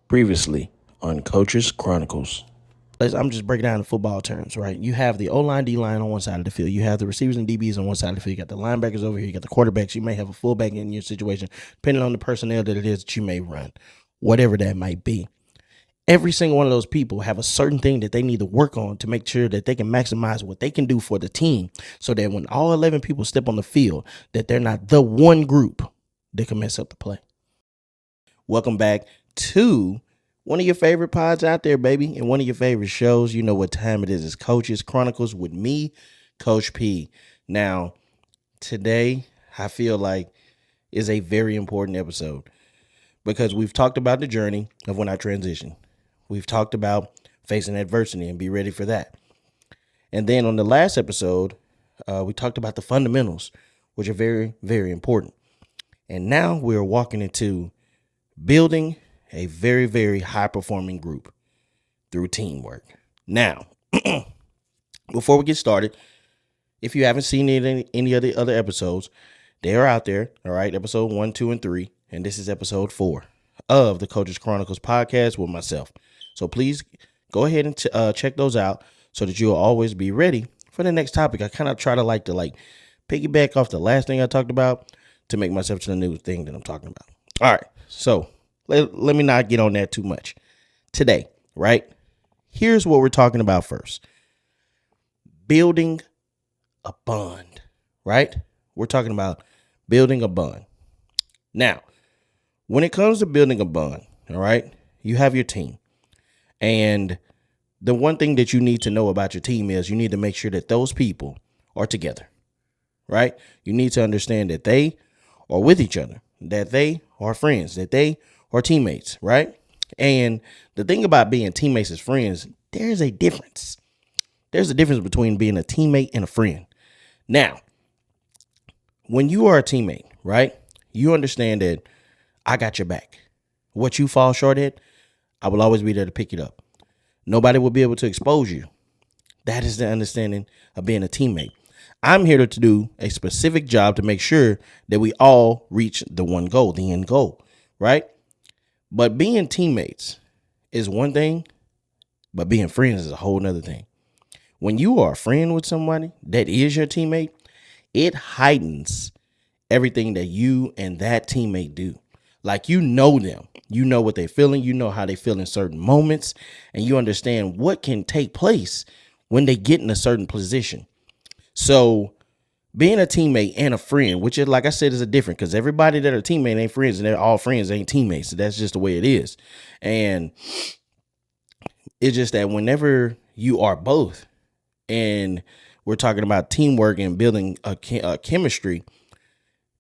Previously on Coaches Chronicles. I'm just breaking down the football terms, right? You have the O-line, D-line on one side of the field. You have the receivers and DBs on one side of the field. You got the linebackers over here. You got the quarterbacks. You may have a fullback in your situation, depending on the personnel that it is that you may run, whatever that might be. Every single one of those people have a certain thing that they need to work on to make sure that they can maximize what they can do for the team so that when all 11 people step on the field, that they're not the one group that can mess up the play. Welcome back to one of your favorite pods out there, baby, and one of your favorite shows. You know what time it is. It's Coaches Chronicles with me, Coach P. Now, today, I feel like is a very important episode because we've talked about the journey of when I transitioned. We've talked about facing adversity and be ready for that. And then on the last episode, we talked about the fundamentals, which are very, very important. And now we're walking into building a very, very high-performing group through teamwork. Now, before we get started, if you haven't seen any of the other episodes, they are out there, all right, episode 1, 2, and 3, and this is episode 4 of the Coaches Chronicles podcast with myself. So please go ahead and check those out so that you'll always be ready for the next topic. I kind of try to piggyback off the last thing I talked about to make myself to the new thing that I'm talking about. All right, so let me not get on that too much today, right? Here's what we're talking about first. Building a bond, right? We're talking about building a bond. Now, when it comes to building a bond, all right, you have your team. And the one thing that you need to know about your team is you need to make sure that those people are together, right? You need to understand that they are with each other, that they are friends, that they are teammates, right? And the thing about being teammates as friends, there's a difference. There's a difference between being a teammate and a friend. Now, when you are a teammate, right, you understand that I got your back. What you fall short at, I will always be there to pick it up. Nobody will be able to expose you. That is the understanding of being a teammate. I'm here to do a specific job to make sure that we all reach the one goal, the end goal, right? But being teammates is one thing, but being friends is a whole nother thing. When you are a friend with somebody that is your teammate, it heightens everything that you and that teammate do. Like, you know them, you know what they're feeling, you know how they feel in certain moments, and you understand what can take place when they get in a certain position. So being a teammate and a friend, which is, like I said, is a different, because everybody that are teammate ain't friends, and they're all friends ain't teammates. So that's just the way it is. And it's just that whenever you are both, and we're talking about teamwork and building a chemistry,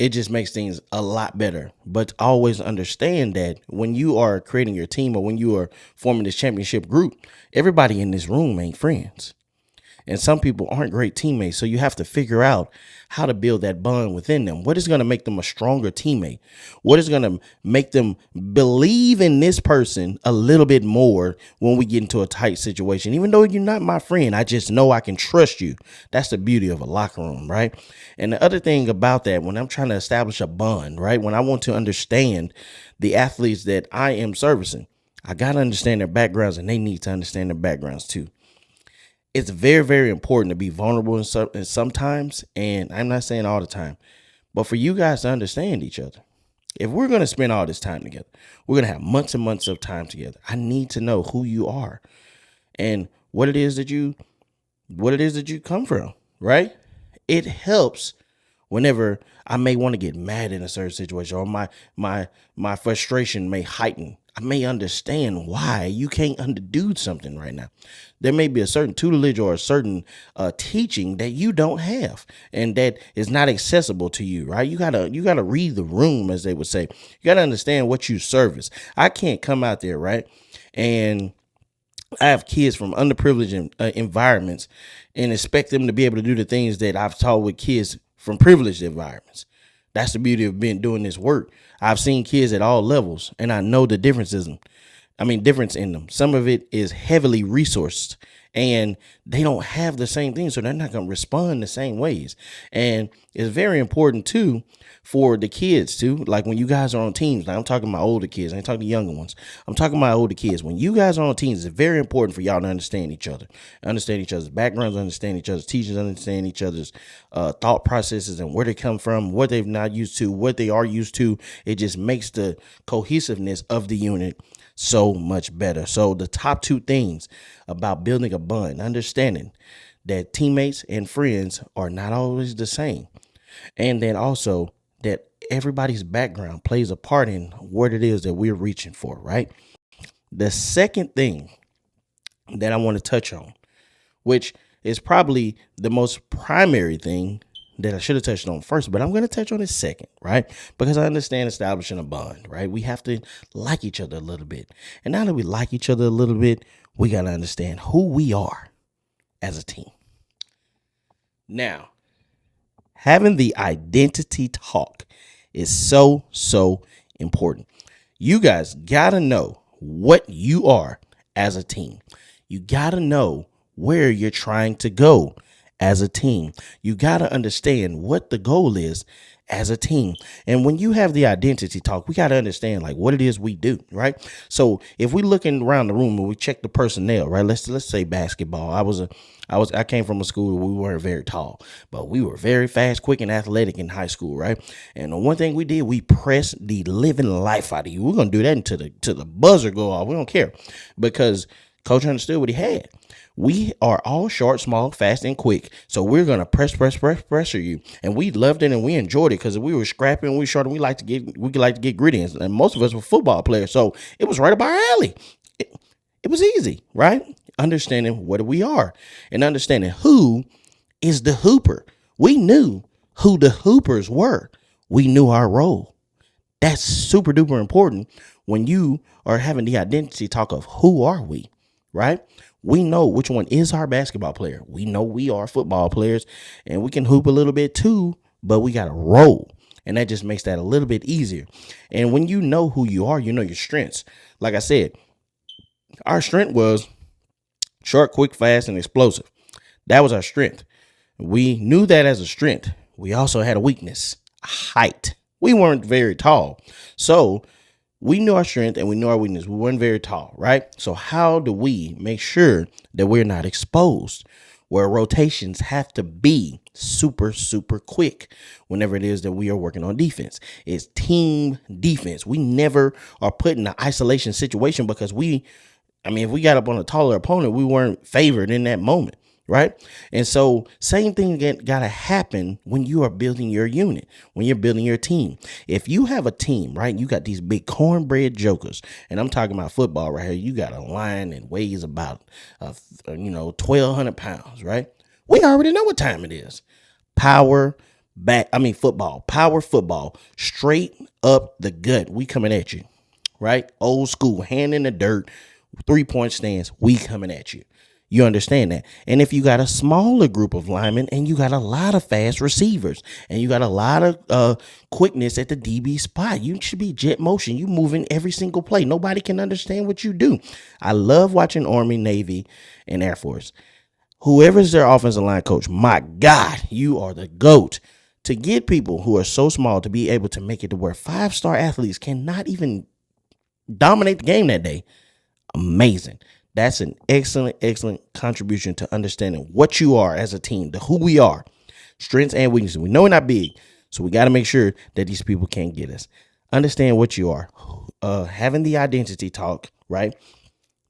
it just makes things a lot better. But always understand that when you are creating your team or when you are forming this championship group, everybody in this room ain't friends. And some people aren't great teammates. So you have to figure out how to build that bond within them. What is going to make them a stronger teammate? What is going to make them believe in this person a little bit more when we get into a tight situation? Even though you're not my friend, I just know I can trust you. That's the beauty of a locker room, right? And the other thing about that, when I'm trying to establish a bond, right, when I want to understand the athletes that I am servicing, I got to understand their backgrounds, and they need to understand their backgrounds too. It's very, very important to be vulnerable in sometimes, and I'm not saying all the time, but for you guys to understand each other. If we're going to spend all this time together, we're going to have months and months of time together. I need to know who you are and what it is that you come from, right? It helps whenever I may want to get mad in a certain situation, or my frustration may heighten. I may understand why you can't undo something right now. There may be a certain tutelage or a certain teaching that you don't have and that is not accessible to you, right? You gotta read the room, as they would say. You gotta understand what you service. I can't come out there, right, and I have kids from underprivileged environments and expect them to be able to do the things that I've taught with kids from privileged environments. That's the beauty of doing this work. I've seen kids at all levels, and I know the differences difference in them. Some of it is heavily resourced and they don't have the same thing. So they're not going to respond the same ways. And it's very important too for the kids too. Like when you guys are on teams, now I'm talking about older kids. I ain't talking to younger ones. I'm talking about older kids. When you guys are on teams, it's very important for y'all to understand each other, understand each other's backgrounds, understand each other's teachers, understand each other's thought processes and where they come from, what they've not used to, what they are used to. It just makes the cohesiveness of the unit so much better. So the top two things about building a bond, understanding that teammates and friends are not always the same. And then also that everybody's background plays a part in what it is that we're reaching for, right? The second thing that I want to touch on, which is probably the most primary thing that I should have touched on first, but I'm going to touch on it second, right? Because I understand establishing a bond, right? We have to like each other a little bit. And now that we like each other a little bit, we got to understand who we are as a team. Now, having the identity talk is so important. You guys got to know what you are as a team. You got to know where you're trying to go as a team. You got to understand what the goal is as a team. And when you have the identity talk, we got to understand like what it is we do, right? So if we looking around the room and we check the personnel, right? Let's say basketball. I came from a school where we weren't very tall, but we were very fast, quick, and athletic in high school, right? And the one thing we did, we pressed the living life out of you. We're gonna do that until the buzzer go off. We don't care because coach understood what he had. We are all short, small, fast, and quick. So we're gonna pressure you. And we loved it and we enjoyed it because we were scrapping, we were short, and we like to get gritty. And most of us were football players. So it was right up our alley. It was easy, right? Understanding what we are and understanding who is the hooper. We knew who the hoopers were. We knew our role. That's super duper important when you are having the identity talk of who are we, right? We know which one is our basketball player. We know we are football players and we can hoop a little bit too, but we got to roll. And that just makes that a little bit easier. And when you know who you are, you know your strengths. Like I said, our strength was short, quick, fast, and explosive. That was our strength. We knew that as a strength. We also had a weakness, height. We weren't very tall. So we knew our strength and we knew our weakness. We weren't very tall, right? So how do we make sure that we're not exposed? Where rotations have to be super quick whenever it is that we are working on defense. It's team defense. We never are put in an isolation situation because if we got up on a taller opponent, we weren't favored in that moment, right? And so same thing got to happen when you are building your unit, when you're building your team. If you have a team, right, you got these big cornbread jokers, and I'm talking about football right here. You got a line that weighs about, 1,200 pounds, right? We already know what time it is. Power football, straight up the gut. We coming at you, right? Old school, hand in the dirt, 3-point stance, we coming at you. You understand that? And if you got a smaller group of linemen and you got a lot of fast receivers and you got a lot of quickness at the DB spot, you should be jet motion. You moving every single play. Nobody can understand what you do. I love watching Army, Navy, and Air Force. Whoever's their offensive line coach, my God, you are the GOAT. To get people who are so small to be able to make it to where 5-star athletes cannot even dominate the game that day. Amazing. That's an excellent contribution to understanding what you are as a team, who we are, strengths and weaknesses. We know we're not big, so we got to make sure that these people can't get us. Understand what you are, having the identity talk, right?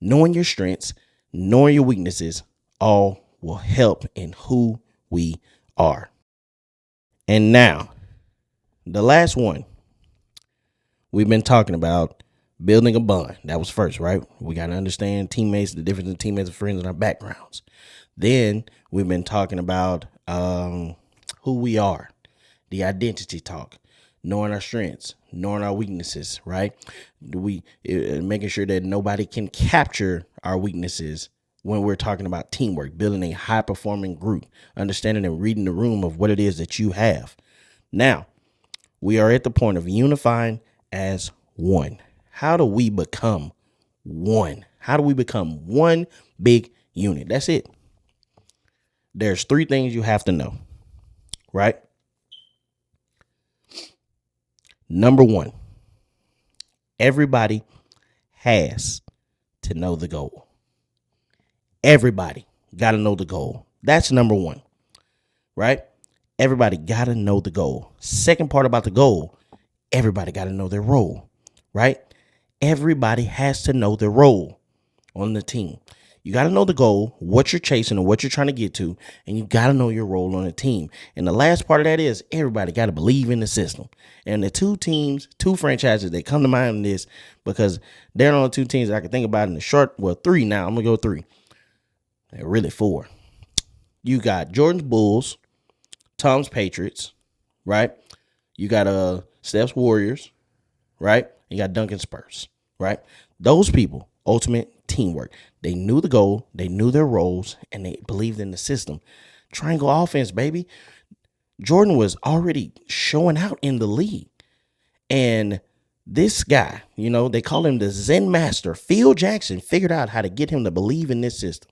Knowing your strengths, knowing your weaknesses, all will help in who we are. And now, the last one we've been talking about. Building a bond. That was first, right? We got to understand teammates, the difference in teammates and friends and our backgrounds. Then we've been talking about who we are, the identity talk, knowing our strengths, knowing our weaknesses, right? Making sure that nobody can capture our weaknesses when we're talking about teamwork, building a high performing group, understanding and reading the room of what it is that you have. Now, we are at the point of unifying as one. How do we become one. How do we become one big unit? That's it. There's 3 things you have to know, right? Number 1, everybody has to know the goal. Everybody got to know the goal. That's number 1, right? Everybody got to know the goal. Second part about the goal, everybody got to know their role, right? Everybody has to know their role on the team. You got to know the goal, what you're chasing and what you're trying to get to, and you got to know your role on the team. And the last part of that is everybody got to believe in the system. And the 2 franchises that come to mind in this, because they're on 2 teams that I can think about in the short, 3 now. I'm going to go 3. They're really 4. You got Jordan's Bulls, Tom's Patriots, right? You got Steph's Warriors, right? You got Duncan's Spurs, right? Those people, ultimate teamwork. They knew the goal, they knew their roles, and they believed in the system. Triangle offense, baby. Jordan was already showing out in the league. And this guy, they call him the Zen Master, Phil Jackson, figured out how to get him to believe in this system.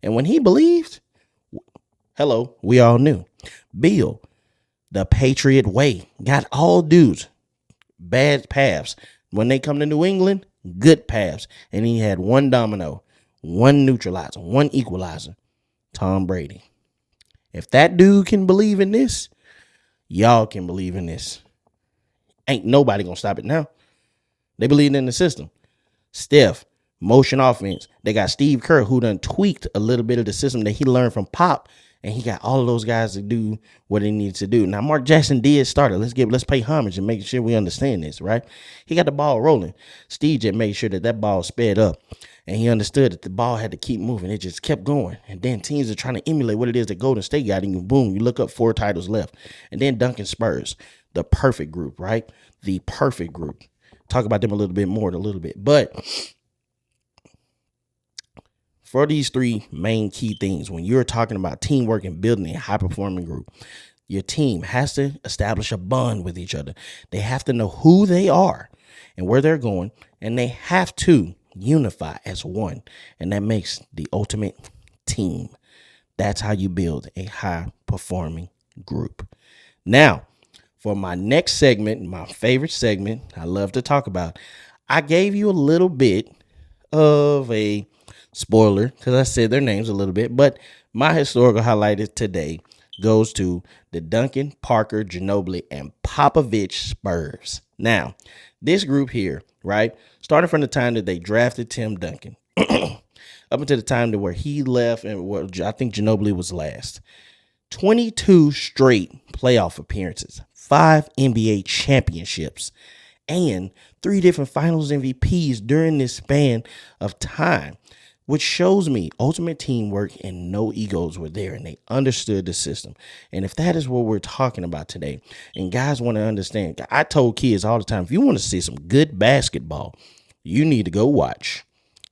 And when he believed, we all knew. Bill, the Patriot way, got all dudes bad paths. When they come to New England, good paths. And he had one domino, one neutralizer, one equalizer, Tom Brady. If that dude can believe in this, y'all can believe in this. Ain't nobody gonna stop it now. They believe in the system. Steph, motion offense. They got Steve Kerr, who done tweaked a little bit of the system that he learned from Pop, and he got all of those guys to do what he needs to do. Now, Mark Jackson did start it. Let's pay homage and make sure we understand this, right? He got the ball rolling. Steve just made sure that ball sped up, and he understood that the ball had to keep moving. It just kept going, and then teams are trying to emulate what it is that Golden State got, and boom, you look up 4 titles left. And then Duncan Spurs, the perfect group, right? The perfect group. Talk about them a little bit more in a little bit, but for these 3 main key things, when you're talking about teamwork and building a high-performing group, your team has to establish a bond with each other. They have to know who they are and where they're going, and they have to unify as one, and that makes the ultimate team. That's how you build a high-performing group. Now, for my next segment, my favorite segment I love to talk about, I gave you a little bit of a spoiler because I said their names a little bit, but my historical highlight today goes to the Duncan, Parker, Ginobili, and Popovich Spurs. Now, this group here, right, started from the time that they drafted Tim Duncan up until the time to where he left, and I think Ginobili was last. 22 straight playoff appearances, 5 NBA championships, and 3 different finals MVPs during this span of time, which shows me ultimate teamwork and no egos were there, and they understood the system. And if that is what we're talking about today, and guys want to understand, I told kids all the time, if you want to see some good basketball, you need to go watch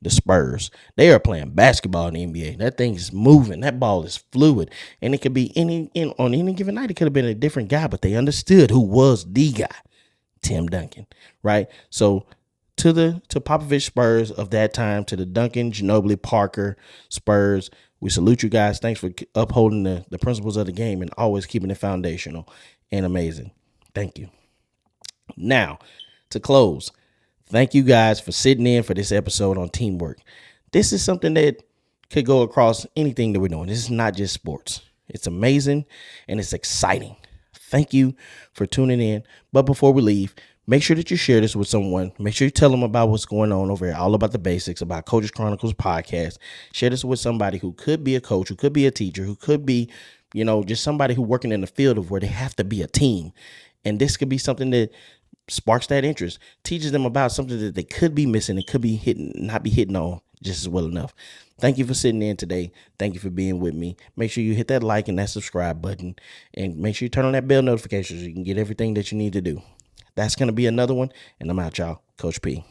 the Spurs. They are playing basketball in the NBA. That thing is moving. That ball is fluid. And it could be on any given night, it could have been a different guy, but they understood who was the guy, Tim Duncan, right? So to Popovich Spurs of that time, to the Duncan, Ginobili, Parker Spurs, we salute you guys. Thanks for upholding the principles of the game and always keeping it foundational and amazing. Thank you. Now, to close, thank you guys for sitting in for this episode on teamwork. This is something that could go across anything that we're doing. This is not just sports. It's amazing and it's exciting. Thank you for tuning in. But before we leave, make sure that you share this with someone. Make sure you tell them about what's going on over here, all about the basics, about Coaches Chronicles podcast. Share this with somebody who could be a coach, who could be a teacher, who could be, just somebody who working in the field of where they have to be a team. And this could be something that sparks that interest, teaches them about something that they could be missing and could be not be hitting on just as well enough. Thank you for sitting in today. Thank you for being with me. Make sure you hit that like and that subscribe button, and make sure you turn on that bell notification so you can get everything that you need to do. That's going to be another one, and I'm out, y'all. Coach P.